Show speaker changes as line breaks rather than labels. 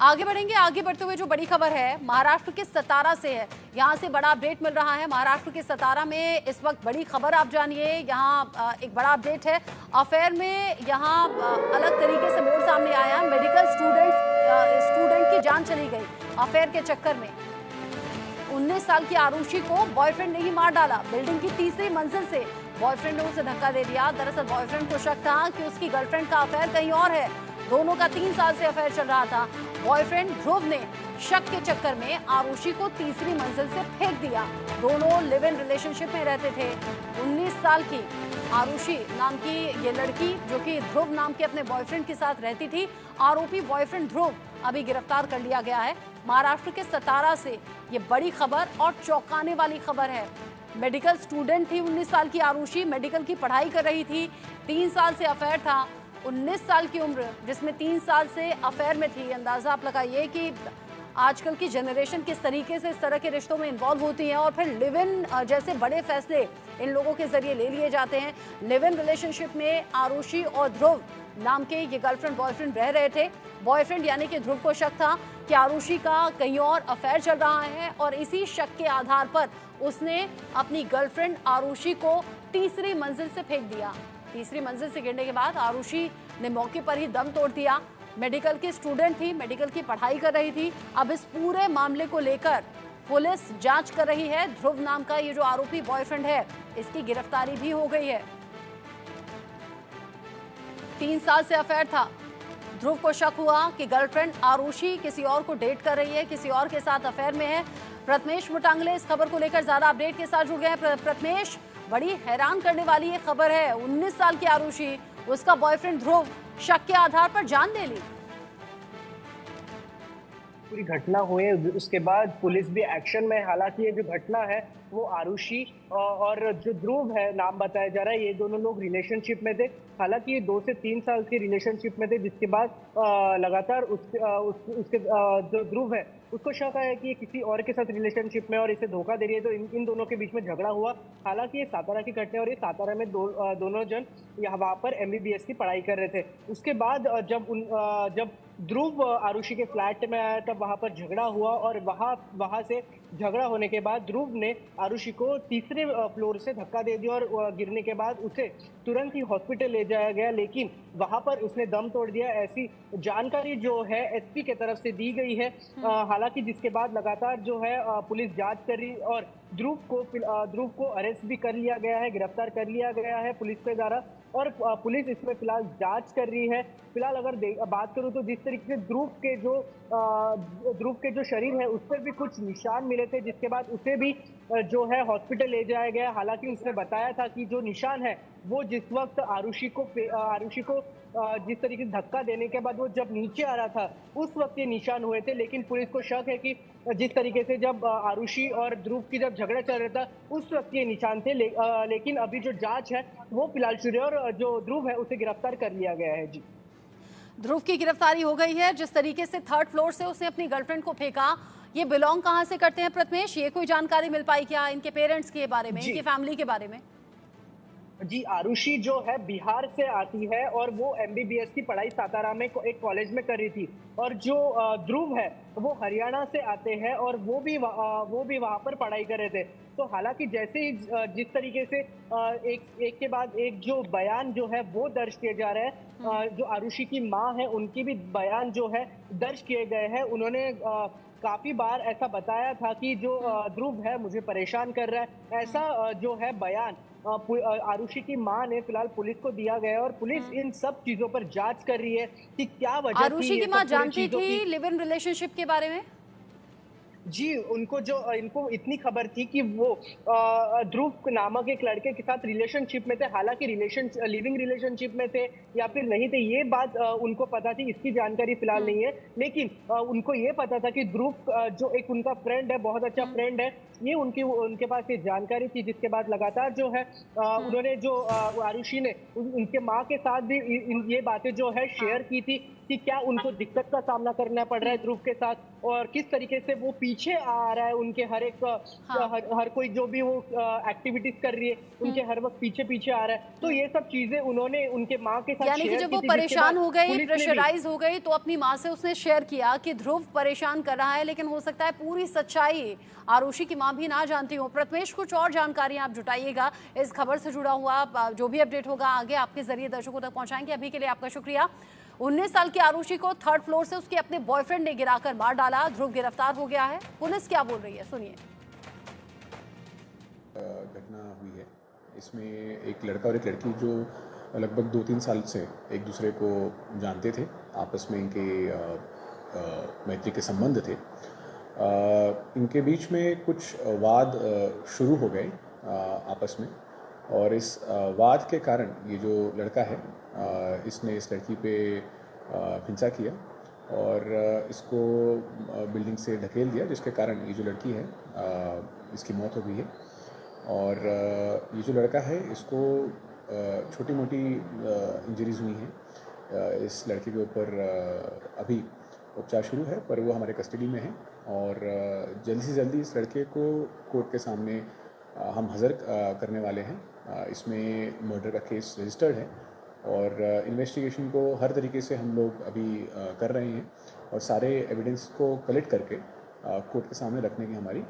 आगे बढ़ेंगे। आगे बढ़ते हुए जो बड़ी खबर है महाराष्ट्र के सतारा से है। यहाँ से बड़ा अपडेट मिल रहा है। महाराष्ट्र के सतारा में इस वक्त बड़ी खबर आप जानिए। यहाँ एक बड़ा अपडेट है। अफेयर में यहाँ अलग तरीके से मोड़ सामने आया। मेडिकल स्टूडेंट की जान चली गई अफेयर के चक्कर में। 19 साल की आरुषि को बॉयफ्रेंड ने ही मार डाला। बिल्डिंग की तीसरी मंजिल से बॉयफ्रेंड ने उसे धक्का दे दिया। दरअसल बॉयफ्रेंड को शक था कि उसकी गर्लफ्रेंड का अफेयर कहीं और है। दोनों का 3 साल से अफेयर चल रहा था। बॉयफ्रेंड ध्रुव ने शक के चक्कर में आरुषि को तीसरी मंजिल से फेंक दिया। दोनों लिव इन रिलेशनशिप में रहते थे। 19 साल की आरुषि नाम की ये लड़की जो कि ध्रुव नाम के अपने बॉयफ्रेंड के साथ रहती थी। आरोपी बॉयफ्रेंड ध्रुव अभी गिरफ्तार कर लिया गया है। महाराष्ट्र के सतारा से ये बड़ी खबर और चौंकाने वाली खबर है। मेडिकल स्टूडेंट थी 19 साल की आरुषि, मेडिकल की पढ़ाई कर रही थी। 3 साल से अफेयर था। 19 साल की उम्र जिसमें 3 साल से अफेयर में थी। अंदाजा आप लगाइए कि आजकल की जनरेशन किस तरीके से इस तरह के रिश्तों में इन्वॉल्व होती है और फिर लिव इन जैसे बड़े फैसले इन लोगों के जरिए ले लिए जाते हैं। लिव इन रिलेशनशिप में आरुषि और ध्रुव नाम के ये गर्लफ्रेंड बॉयफ्रेंड रह रहे थे। बॉयफ्रेंड यानी कि ध्रुव को शक था कि आरुषि का कहीं और अफेयर चल रहा है और इसी शक के आधार पर उसने अपनी गर्लफ्रेंड आरुषि को तीसरी मंजिल से फेंक दिया। तीसरी मंजिल से गिरने के बाद आरुषि ने मौके पर ही दम तोड़ दिया। मेडिकल की स्टूडेंट थी, मेडिकल की पढ़ाई कर रही थी। अब इस पूरे मामले को लेकर पुलिस जांच कर रही है। ध्रुव नाम का ये जो आरोपी बॉयफ्रेंड है इसकी गिरफ्तारी भी हो गई है। 3 साल से अफेयर था। ध्रुव को शक हुआ कि गर्लफ्रेंड आरुषि किसी और को डेट कर रही है, किसी और के साथ अफेयर में है। प्रथमेश मुटांगले इस खबर को लेकर ज्यादा अपडेट के साथ जुड़ गए हैं। प्रथमेश, बड़ी हैरान करने वाली ये खबर है। 19 साल की आरुषि, उसका बॉयफ्रेंड ध्रुव शक के आधार पर जान दे ली।
पूरी घटना हुई उसके बाद पुलिस भी एक्शन में। हालांकि ये जो घटना है वो आरुषि और जो ध्रुव है नाम बताया जा रहा है, ये दोनों लोग रिलेशनशिप में थे। हालांकि ये 2 से 3 साल के रिलेशनशिप में थे, जिसके बाद लगातार उसके जो ध्रुव है उसको शक आया कि ये किसी और के साथ रिलेशनशिप में और इसे धोखा दे रही है, तो इन दोनों के बीच में झगड़ा हुआ। हालांकि ये सातारा की घटना और ये सातारा में दोनों जन वहाँ पर MBBS की पढ़ाई कर रहे थे। उसके बाद जब ध्रुव आरुषि के फ्लैट में आया तब वहां पर झगड़ा हुआ और वहां से झगड़ा होने के बाद ध्रुव ने आरुषि को तीसरे फ्लोर से धक्का दे दिया और गिरने के बाद उसे तुरंत ही हॉस्पिटल ले जाया गया, लेकिन वहां पर उसने दम तोड़ दिया। ऐसी जानकारी जो है SP के तरफ से दी गई है। हालांकि जिसके बाद लगातार जो है पुलिस जांच कर रही और ध्रुव को अरेस्ट भी कर लिया गया है, गिरफ्तार कर लिया गया है पुलिस के द्वारा और पुलिस इसमें फिलहाल जांच कर रही है। फिलहाल अगर बात करूं तो जिस तरीके से ध्रुव के जो शरीर है उस पर भी कुछ निशान मिले थे, जिसके बाद उसे भी जो है हॉस्पिटल ले जाया गया। हालांकि उसने बताया था कि जो निशान है वो जिस वक्त आरुषि को जिस तरीके से धक्का देने के बाद वो जब नीचे आ रहा था उस वक्त ये निशान हुए थे, लेकिन पुलिस को शक है कि जिस तरीके से जब आरुषि और ध्रुव की जब झगड़ा चल रहा था उस वक्त ये निशान थे। लेकिन अभी जो जांच है वो फिलहाल शुरू है और जो ध्रुव है उसे गिरफ्तार कर लिया गया है। जी,
ध्रुव की गिरफ्तारी हो गई है। जिस तरीके से 3rd फ्लोर से उसने अपनी गर्लफ्रेंड को फेंका, ये बिलोंग कहां से करते हैं प्रथमेश? ये कोई जानकारी मिल पाई क्या इनके पेरेंट्स के बारे में, इनकी फैमिली के बारे में?
जी, आरुषि जो है बिहार से आती है और वो MBBS की पढ़ाई सातारा में एक कॉलेज में कर रही थी और जो ध्रुव है वो हरियाणा से आते हैं और वो भी वहाँ पर पढ़ाई कर रहे थे। तो हालांकि जैसे ही जिस तरीके से एक के बाद एक जो बयान जो है वो दर्ज किए जा रहे हैं, जो आरुषि की माँ है उनकी भी बयान जो है दर्ज किए गए हैं। उन्होंने काफी बार ऐसा बताया था कि जो ध्रुव है मुझे परेशान कर रहा है, ऐसा जो है बयान आरुषि की मां ने फिलहाल पुलिस को दिया गया और पुलिस इन सब चीजों पर जांच कर रही है कि क्या वजह थी।
आरुषि की मां जानती थी लिव इन रिलेशनशिप के बारे में?
जी, इनको इतनी खबर थी कि वो ध्रुव नामक एक लड़के के साथ रिलेशनशिप में थे। हालांकि लिविंग रिलेशनशिप में थे या फिर नहीं थे ये बात उनको पता थी, इसकी जानकारी फिलहाल नहीं है। लेकिन उनको ये पता था कि ध्रुव जो एक उनका फ्रेंड है, बहुत अच्छा फ्रेंड है, ये उनके पास ये जानकारी थी। जिसके बाद लगातार जो है उन्होंने जो आरुषि ने उनके माँ के साथ भी ये बातें जो है शेयर की थी कि क्या उनको दिक्कत का सामना करना पड़ रहा है ध्रुव के साथ, और किस तरीके से वो पीछे आ रहा है उनके हर एक
हाँ।
हर कोई जो भी वो एक्टिविटीज कर रही है उनके हर वक्त पीछे पीछे आ रहा है। तो ये सब चीजें उन्होंने उनके माँ के साथ
यानी कि
शेयर
जब
की
वो
थी, जिसके
परेशान
बाद
हो गई,
पुलिस ने भी
प्रेशराइज हो गई, तो अपनी माँ से उसने शेयर किया कि ध्रुव परेशान कर रहा है, लेकिन हो सकता है पूरी सच्चाई आरुषि की माँ भी ना जानती हो। प्रथमेश, कुछ और जानकारियां आप जुटाइएगा इस खबर से जुड़ा हुआ। जो भी अपडेट होगा आगे आपके जरिए दर्शकों तक पहुंचाएंगे। अभी के लिए आपका शुक्रिया। 19 साल की आरुषि को थर्ड फ्लोर से उसके अपने बॉयफ्रेंड ने गिराकर मार डाला। ध्रुव गिरफ्तार हो गया है। पुलिस क्या बोल रही है, सुनिए।
घटना हुई है। इसमें एक लड़का और एक लड़की जो लगभग 2-3 साल से एक दूसरे को जानते थे, आपस में इनके मैत्री के संबंध थे। इनके बीच में कुछ वाद शुरू हो गए आपस में, और इस वाद के कारण ये जो लड़का है इसने इस लड़की पे हिंसा किया और इसको बिल्डिंग से ढकेल दिया, जिसके कारण ये जो लड़की है इसकी मौत हो गई है। और ये जो लड़का है इसको छोटी मोटी इंजरीज हुई हैं। इस लड़के के ऊपर अभी उपचार शुरू है, पर वो हमारे कस्टडी में है और जल्दी से जल्दी इस लड़के को कोर्ट के सामने हम हाज़िर करने वाले हैं। इसमें मर्डर का केस रजिस्टर्ड है और इन्वेस्टिगेशन को हर तरीके से हम लोग अभी कर रहे हैं और सारे एविडेंस को कलेक्ट करके कोर्ट के सामने रखने की हमारी